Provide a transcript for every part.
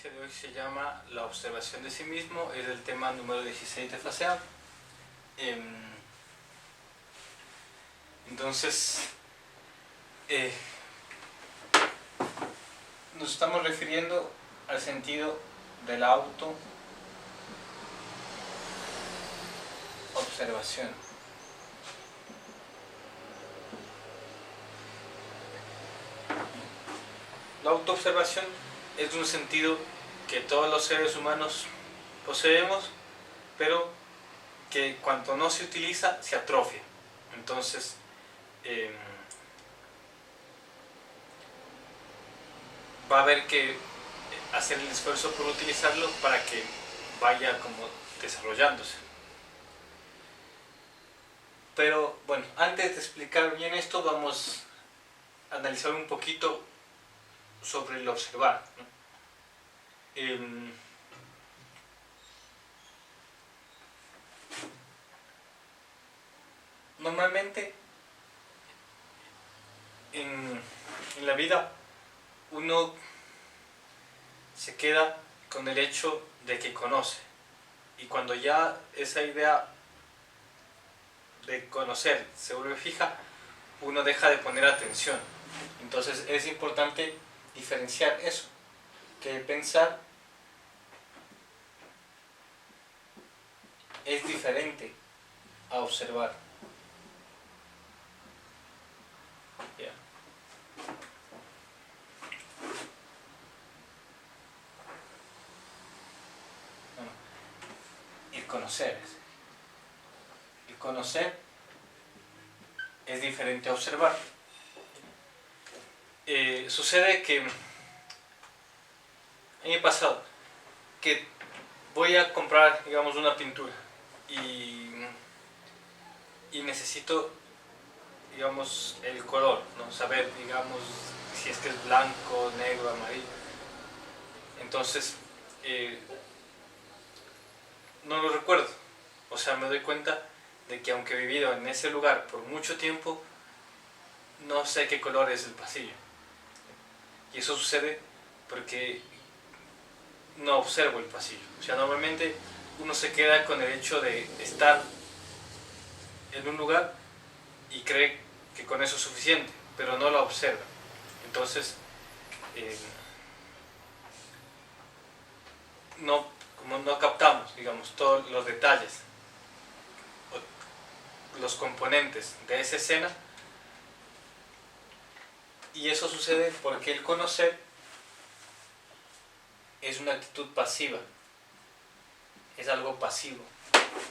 conferencia de hoy se llama La observación de sí mismo, es el tema número 16 de fase A. Entonces, nos estamos refiriendo al sentido de la auto-observación. La autoobservación es un sentido que todos los seres humanos poseemos, pero que cuando no se utiliza se atrofia. Entonces, va a haber que hacer el esfuerzo por utilizarlo para que vaya como desarrollándose. Pero bueno, antes de explicar bien esto, vamos a analizar un poquito sobre el observar, ¿no? Normalmente en la vida uno se queda con el hecho de que conoce, y cuando ya esa idea de conocer se vuelve fija, uno deja de poner atención. Entonces es importante diferenciar eso, que pensar es diferente a observar. Yeah. Bueno, el conocer es diferente a observar. Sucede que a mí me ha pasado que voy a comprar, digamos, una pintura y necesito, digamos, el color, ¿no? Saber, digamos, si es que es blanco, negro, amarillo. Entonces, no lo recuerdo. O sea, me doy cuenta de que aunque he vivido en ese lugar por mucho tiempo, no sé qué color es el pasillo. Y eso sucede porque no observo el pasillo. O sea, normalmente uno se queda con el hecho de estar en un lugar y cree que con eso es suficiente, pero no lo observa. Entonces, como no captamos, digamos, todos los detalles, los componentes de esa escena, y eso sucede porque el conocer es una actitud pasiva, es algo pasivo,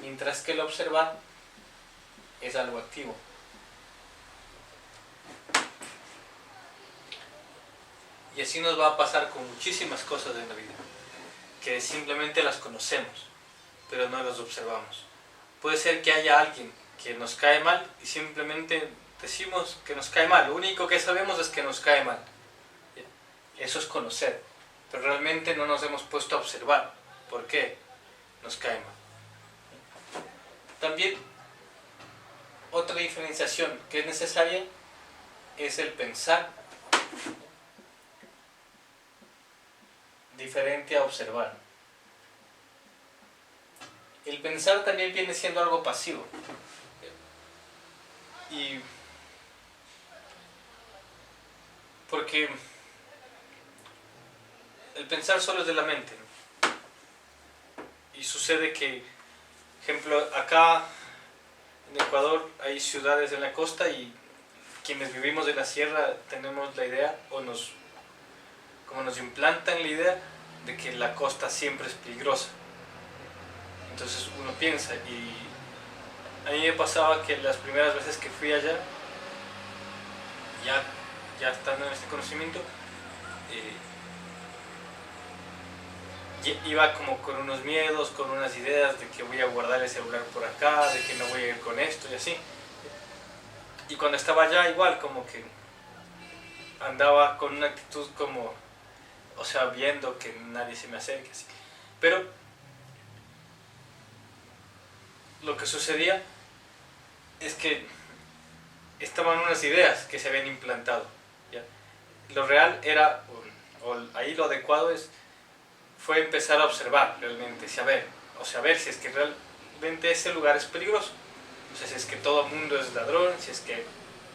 mientras que el observar es algo activo. Y así nos va a pasar con muchísimas cosas en la vida, que simplemente las conocemos, pero no las observamos. Puede ser que haya alguien que nos cae mal y simplemente decimos que nos cae mal. Lo único que sabemos es que nos cae mal. Eso es conocer, pero realmente no nos hemos puesto a observar por qué nos cae mal. También otra diferenciación que es necesaria es el pensar diferente a observar. El pensar también viene siendo algo pasivo. Y porque el pensar solo es de la mente. Y sucede que, ejemplo, acá en Ecuador hay ciudades en la costa y quienes vivimos en la sierra tenemos la idea, como nos implantan la idea de que la costa siempre es peligrosa. Entonces uno piensa, y a mí me pasaba que las primeras veces que fui allá, ya estando en este conocimiento, iba como con unos miedos, con unas ideas de que voy a guardar el celular por acá, de que no voy a ir con esto y así. Y cuando estaba allá igual, como que andaba con una actitud como, o sea, viendo que nadie se me acerque así. Pero lo que sucedía es que estaban unas ideas que se habían implantado, ¿ya? Lo real era, o ahí lo adecuado es fue empezar a observar realmente, o sea, ver si es que realmente ese lugar es peligroso. O sea, si es que todo el mundo es ladrón, si es que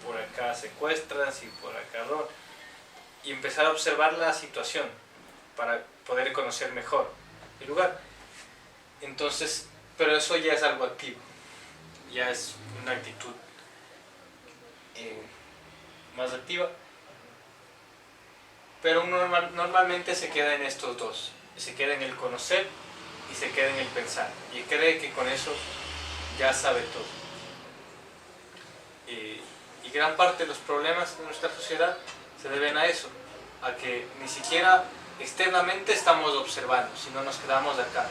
por acá secuestran, si por acá roban. Y empezar a observar la situación para poder conocer mejor el lugar. Entonces, pero eso ya es algo activo, ya es una actitud más activa. Pero uno normalmente se queda en estos dos, se queda en el conocer y se queda en el pensar, y cree que con eso ya sabe todo. Y gran parte de los problemas de nuestra sociedad se deben a eso, a que ni siquiera externamente estamos observando, sino nos quedamos acá,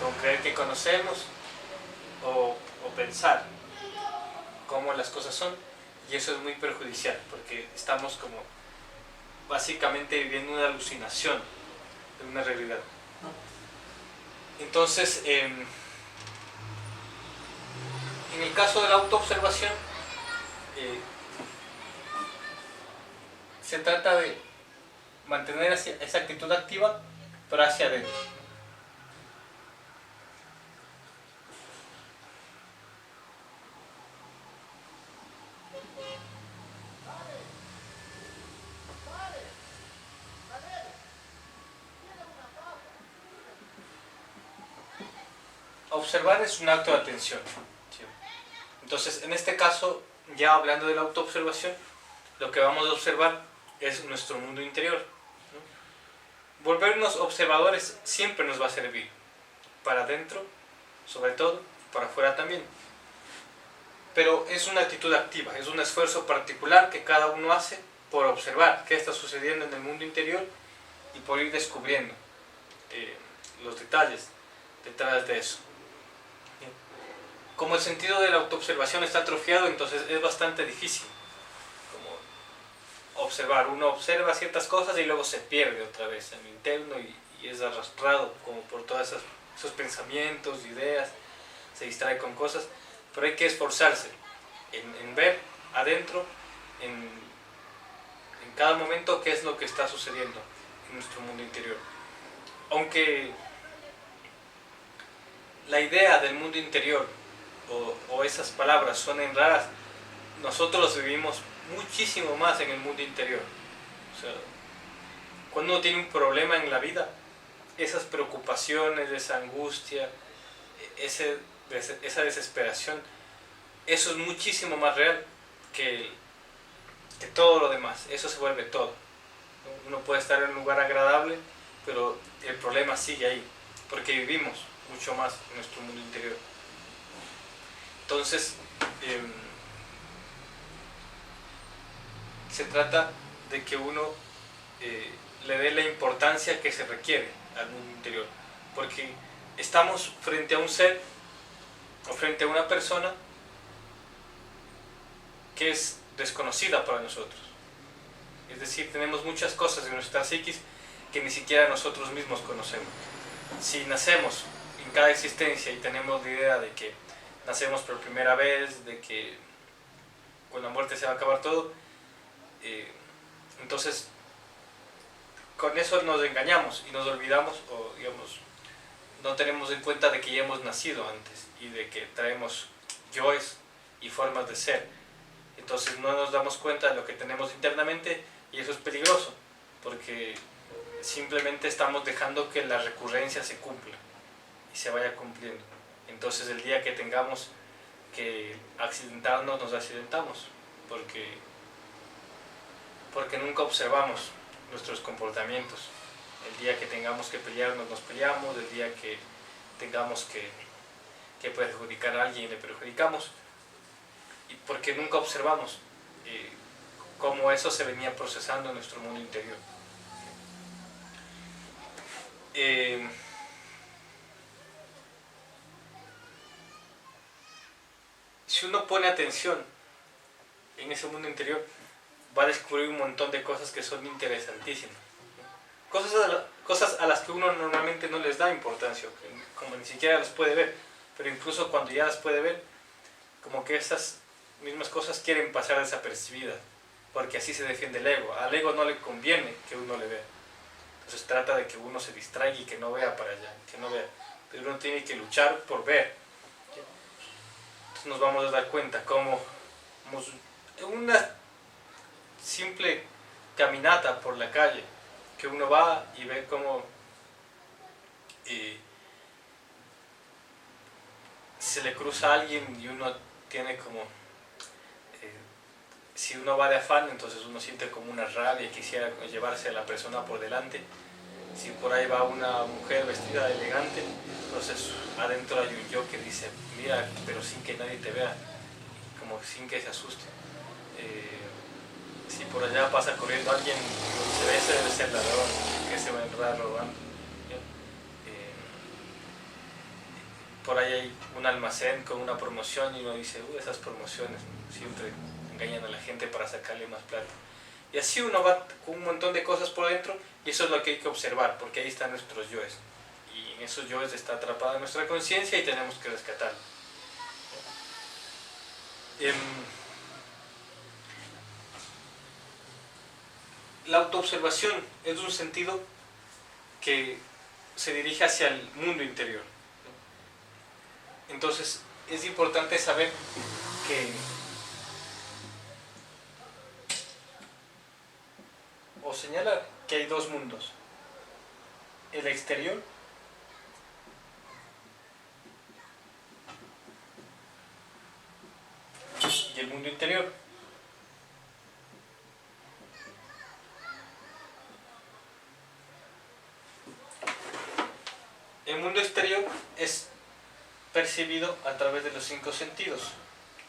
con creer que conocemos o pensar cómo las cosas son, y eso es muy perjudicial, porque estamos como básicamente viviendo una alucinación de una realidad. Entonces, en el caso de la autoobservación, se trata de mantener esa actitud activa, pero hacia adentro. Observar es un acto de atención. ¿Sí? Entonces, en este caso, ya hablando de la autoobservación, lo que vamos a observar es nuestro mundo interior, ¿no? Volvernos observadores siempre nos va a servir, para adentro, sobre todo, para afuera también. Pero es una actitud activa, es un esfuerzo particular que cada uno hace por observar qué está sucediendo en el mundo interior y por ir descubriendo los detalles detrás de eso. Como el sentido de la autoobservación está atrofiado, entonces es bastante difícil como observar. Uno observa ciertas cosas y luego se pierde otra vez en lo interno y es arrastrado como por todos esos pensamientos, ideas, se distrae con cosas, pero hay que esforzarse en ver adentro, en cada momento, qué es lo que está sucediendo en nuestro mundo interior. Aunque la idea del mundo interior o esas palabras suenen raras, nosotros los vivimos muchísimo más en el mundo interior. O sea, cuando uno tiene un problema en la vida, esas preocupaciones, esa angustia, esa desesperación, eso es muchísimo más real que todo lo demás. Eso se vuelve todo. Uno puede estar en un lugar agradable, pero el problema sigue ahí, porque vivimos mucho más en nuestro mundo interior. Entonces, se trata de que uno le dé la importancia que se requiere al mundo interior, porque estamos frente a un ser o frente a una persona que es desconocida para nosotros. Es decir, tenemos muchas cosas en nuestra psiquis que ni siquiera nosotros mismos conocemos. Si nacemos en cada existencia y tenemos la idea de que nacemos por primera vez, de que con la muerte se va a acabar todo, entonces con eso nos engañamos y nos olvidamos, o digamos, no tenemos en cuenta de que ya hemos nacido antes y de que traemos yoes y formas de ser. Entonces no nos damos cuenta de lo que tenemos internamente, y eso es peligroso, porque simplemente estamos dejando que la recurrencia se cumpla y se vaya cumpliendo. Entonces el día que tengamos que accidentarnos, nos accidentamos, porque nunca observamos nuestros comportamientos. El día que tengamos que pelearnos, nos peleamos. El día que tengamos que perjudicar a alguien, le perjudicamos. Y porque nunca observamos cómo eso se venía procesando en nuestro mundo interior. Si uno pone atención en ese mundo interior, va a descubrir un montón de cosas que son interesantísimas. Cosas a las que uno normalmente no les da importancia, como ni siquiera las puede ver, pero incluso cuando ya las puede ver, como que esas mismas cosas quieren pasar desapercibidas, porque así se defiende el ego. Al ego no le conviene que uno le vea. Entonces trata de que uno se distraiga y que no vea para allá, que no vea. Pero uno tiene que luchar por ver. Entonces nos vamos a dar cuenta cómo una simple caminata por la calle, que uno va y ve cómo se le cruza a alguien y uno tiene como, si uno va de afán, entonces uno siente como una rabia, quisiera llevarse a la persona por delante. Si por ahí va una mujer vestida elegante, entonces adentro hay un yo que dice, mira, pero sin que nadie te vea, como sin que se asuste. Si por allá pasa corriendo alguien, se ve, ese debe ser ladrón, que se va a entrar robando. Por ahí hay un almacén con una promoción y uno dice, esas promociones siempre engañan a la gente para sacarle más plata. Y así uno va con un montón de cosas por dentro, y eso es lo que hay que observar, porque ahí están nuestros yoes. Y en esos yoes está atrapada nuestra conciencia y tenemos que rescatarlo. La autoobservación es un sentido que se dirige hacia el mundo interior. Entonces es importante saber que o señala que hay dos mundos: el exterior y el mundo interior. El mundo exterior es percibido a través de los 5 sentidos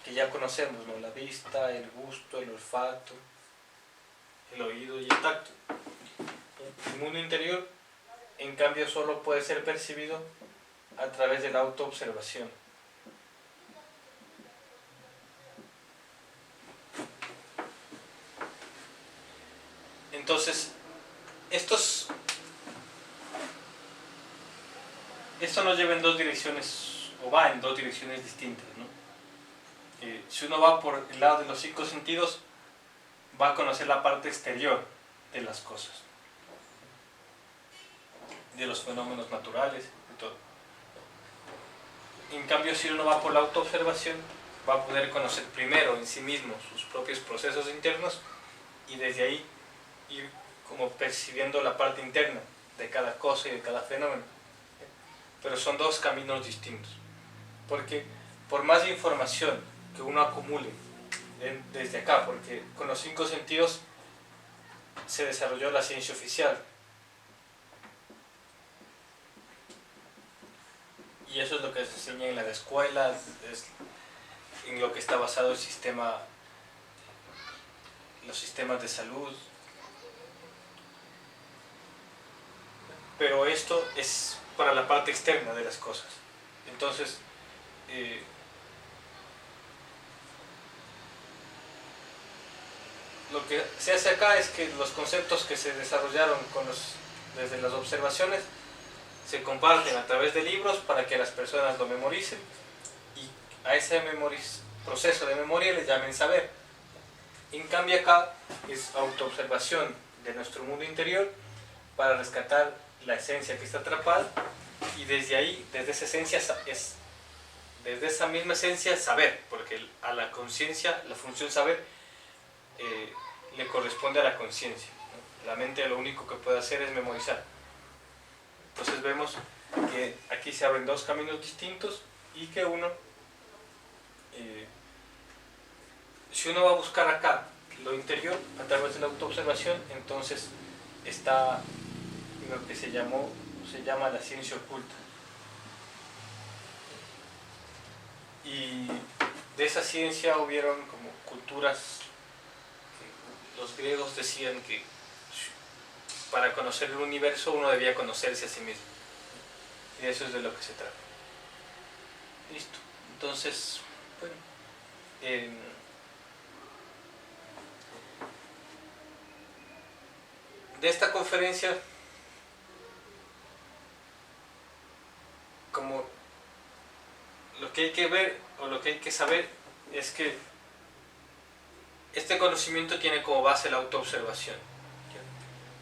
que ya conocemos, ¿no? La vista, el gusto, el olfato, el oído y el tacto. El mundo interior, en cambio, solo puede ser percibido a través de la autoobservación. Entonces, esto nos lleva en dos direcciones, o va en dos direcciones distintas, ¿no? Si uno va por el lado de los 5 sentidos, va a conocer la parte exterior de las cosas, de los fenómenos naturales, de todo. En cambio, si uno va por la autoobservación, va a poder conocer primero en sí mismo sus propios procesos internos y desde ahí ir como percibiendo la parte interna de cada cosa y de cada fenómeno. Pero son dos caminos distintos, porque por más información que uno acumule desde acá, porque con los 5 sentidos se desarrolló la ciencia oficial, y eso es lo que se enseña en las escuelas, es en lo que está basado el sistema, los sistemas de salud. Pero esto es para la parte externa de las cosas. Entonces, lo que se hace acá es que los conceptos que se desarrollaron desde las observaciones se comparten a través de libros para que las personas lo memoricen, y a ese proceso de memoria le llamen saber. En cambio acá es autoobservación de nuestro mundo interior para rescatar la esencia que está atrapada, y desde ahí, desde esa esencia, desde esa misma esencia saber, porque a la conciencia, la función saber, le corresponde a la conciencia, ¿no? La mente lo único que puede hacer es memorizar. Entonces vemos que aquí se abren dos caminos distintos, y que si uno va a buscar acá lo interior a través de la autoobservación, entonces está lo que se llama la ciencia oculta. Y de esa ciencia hubieron como culturas que los griegos decían que para conocer el universo uno debía conocerse a sí mismo, y eso es de lo que se trata. Listo. Entonces, bueno, de esta conferencia, como lo que hay que ver o lo que hay que saber es que este conocimiento tiene como base la autoobservación.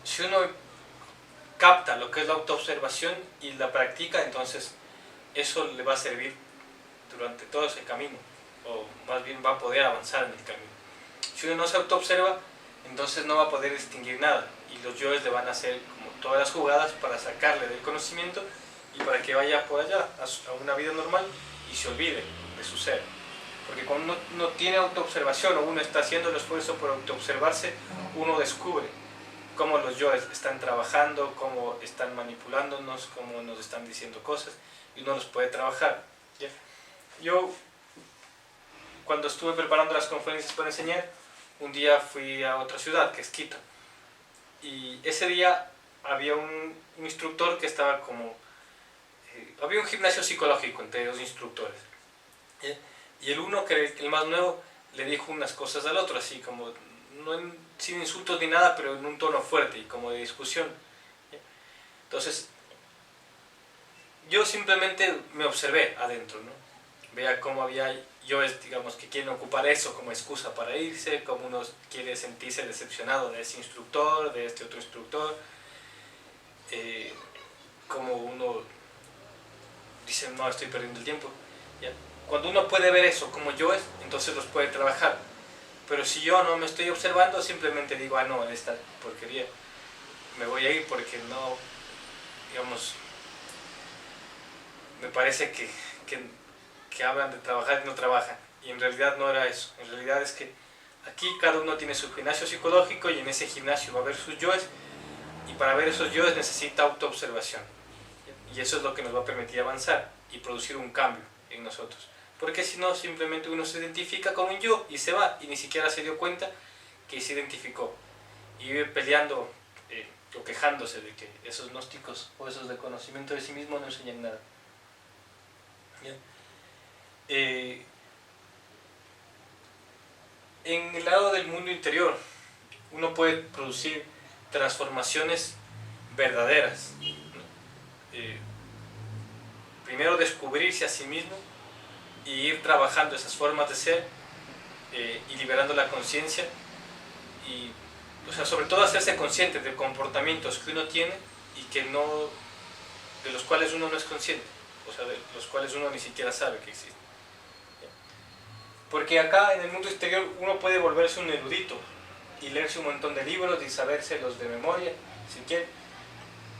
Si uno capta lo que es la autoobservación y la practica, entonces eso le va a servir durante todo ese camino, o más bien va a poder avanzar en el camino. Si uno no se autoobserva, entonces no va a poder distinguir nada, y los yoes le van a hacer como todas las jugadas para sacarle del conocimiento y para que vaya por allá a una vida normal y se olvide de su ser. Porque cuando uno no tiene autoobservación, o uno está haciendo el esfuerzo por autoobservarse, uno descubre cómo los yoes están trabajando, cómo están manipulándonos, cómo nos están diciendo cosas, y uno los puede trabajar, ¿ya? Yo, cuando estuve preparando las conferencias para enseñar, un día fui a otra ciudad, que es Quito, y ese día había un instructor que estaba como... había un gimnasio psicológico entre los instructores, ¿ya? Y el uno, que era el más nuevo, le dijo unas cosas al otro, así como, sin insultos ni nada, pero en un tono fuerte y como de discusión, ¿ya? Entonces, yo simplemente me observé adentro, ¿no? Veía cómo había yoes, digamos, que quieren ocupar eso como excusa para irse, como uno quiere sentirse decepcionado de ese instructor, de este otro instructor, como uno dice, no, estoy perdiendo el tiempo, ¿ya? Cuando uno puede ver eso como yoes, entonces los puede trabajar. Pero si yo no me estoy observando, simplemente digo, ah, no, esta porquería, me voy a ir porque no, digamos, me parece que hablan de trabajar y no trabajan. Y en realidad no era eso. En realidad es que aquí cada uno tiene su gimnasio psicológico, y en ese gimnasio va a ver sus yoes, y para ver esos yoes necesita autoobservación. Y eso es lo que nos va a permitir avanzar y producir un cambio en nosotros. Porque si no, simplemente uno se identifica como un yo y se va, y ni siquiera se dio cuenta que se identificó. Y vive peleando o quejándose de que esos gnósticos o esos de conocimiento de sí mismo no enseñan nada. ¿Ya? En el lado del mundo interior, uno puede producir transformaciones verdaderas, ¿no? Primero descubrirse a sí mismo y ir trabajando esas formas de ser, y liberando la conciencia, y, o sea, sobre todo hacerse consciente de comportamientos que uno tiene y que no, de los cuales uno no es consciente, o sea, de los cuales uno ni siquiera sabe que existen. Porque acá en el mundo exterior uno puede volverse un erudito y leerse un montón de libros y sabérselos de memoria, si quiere,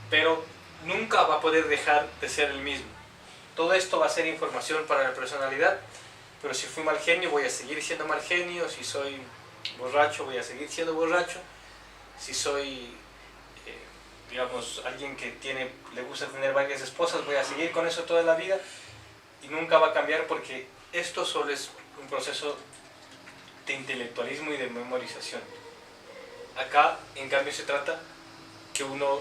pero nunca va a poder dejar de ser el mismo. Todo esto va a ser información para la personalidad, pero si fui mal genio voy a seguir siendo mal genio, si soy borracho voy a seguir siendo borracho, si soy, digamos, alguien que le gusta tener varias esposas, voy a seguir con eso toda la vida, y nunca va a cambiar, porque esto solo es un proceso de intelectualismo y de memorización. Acá, en cambio, se trata que uno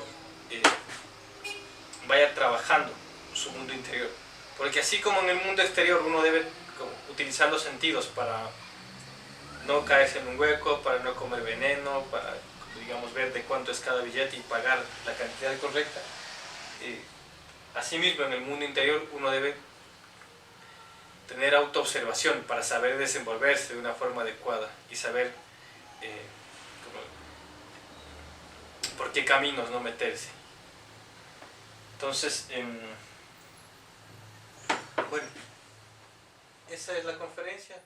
vaya trabajando su mundo interior. Porque así como en el mundo exterior uno debe utilizar los sentidos para no caerse en un hueco, para no comer veneno, para, digamos, ver de cuánto es cada billete y pagar la cantidad correcta, asimismo en el mundo interior uno debe tener autoobservación para saber desenvolverse de una forma adecuada y saber por qué caminos no meterse. Entonces, bueno, esa es la conferencia.